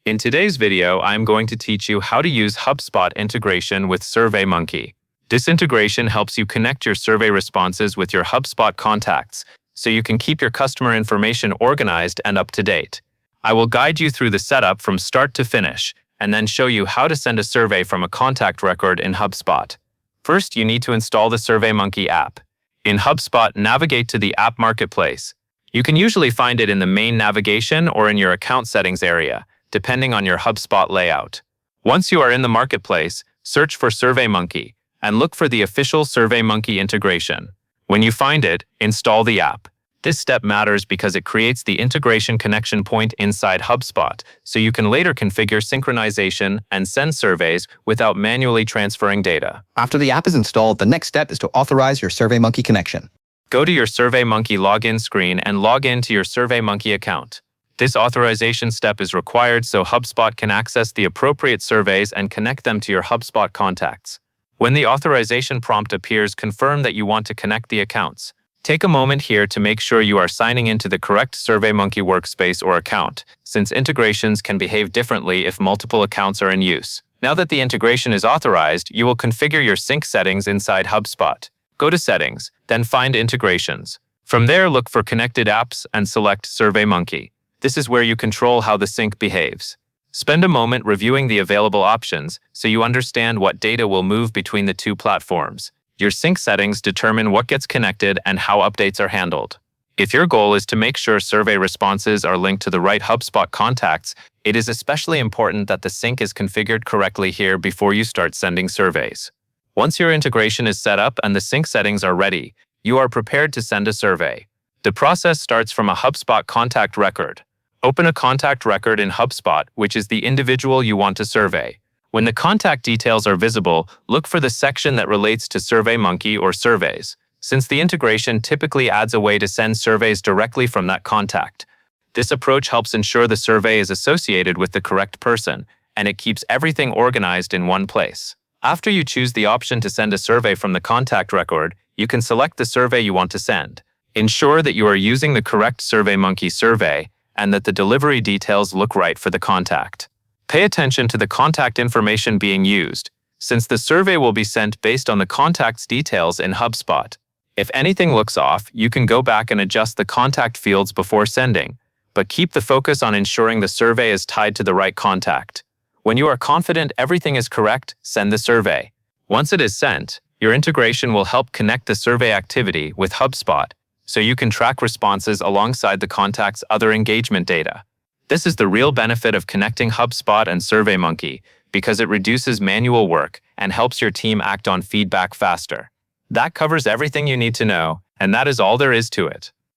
In today's video, I'm going to teach you how to use Hubspot integration with Surveymonkey. This integration helps you connect your survey responses with your Hubspot contacts, so you can keep your customer information organized and up to date. I will guide you through the setup from start to finish, and then show you how to send a survey from a contact record in Hubspot. First, you need to install the Surveymonkey app. In Hubspot, navigate to the App Marketplace. You can usually find it in the main navigation or in your account settings area, depending on your Hubspot layout. Once you are in the marketplace, search for Surveymonkey and look for the official Surveymonkey integration. When you find it, install the app. This step matters because it creates the integration connection point inside Hubspot, so you can later configure synchronization and send surveys without manually transferring data. After the app is installed, the next step is to authorize your Surveymonkey connection. Go to your Surveymonkey login screen and log in to your Surveymonkey account. This authorization step is required so Hubspot can access the appropriate surveys and connect them to your Hubspot contacts. When the authorization prompt appears, confirm that you want to connect the accounts. Take a moment here to make sure you are signing into the correct Surveymonkey workspace or account, since integrations can behave differently if multiple accounts are in use. Now that the integration is authorized, you will configure your sync settings inside Hubspot. Go to Settings, then find Integrations. From there, look for Connected Apps and select Surveymonkey. This is where you control how the sync behaves. Spend a moment reviewing the available options so you understand what data will move between the two platforms. Your sync settings determine what gets connected and how updates are handled. If your goal is to make sure survey responses are linked to the right Hubspot contacts, it is especially important that the sync is configured correctly here before you start sending surveys. Once your integration is set up and the sync settings are ready, you are prepared to send a survey. The process starts from a Hubspot contact record. Open a contact record in Hubspot, which is the individual you want to survey. When the contact details are visible, look for the section that relates to Surveymonkey or surveys, since the integration typically adds a way to send surveys directly from that contact. This approach helps ensure the survey is associated with the correct person, and it keeps everything organized in one place. After you choose the option to send a survey from the contact record, you can select the survey you want to send. Ensure that you are using the correct Surveymonkey survey and that the delivery details look right for the contact. Pay attention to the contact information being used, since the survey will be sent based on the contact's details in Hubspot. If anything looks off, you can go back and adjust the contact fields before sending, but keep the focus on ensuring the survey is tied to the right contact. When you are confident everything is correct, send the survey. Once it is sent, your integration will help connect the survey activity with Hubspot, so you can track responses alongside the contact's other engagement data. This is the real benefit of connecting Hubspot and Surveymonkey, because it reduces manual work and helps your team act on feedback faster. That covers everything you need to know, and that is all there is to it.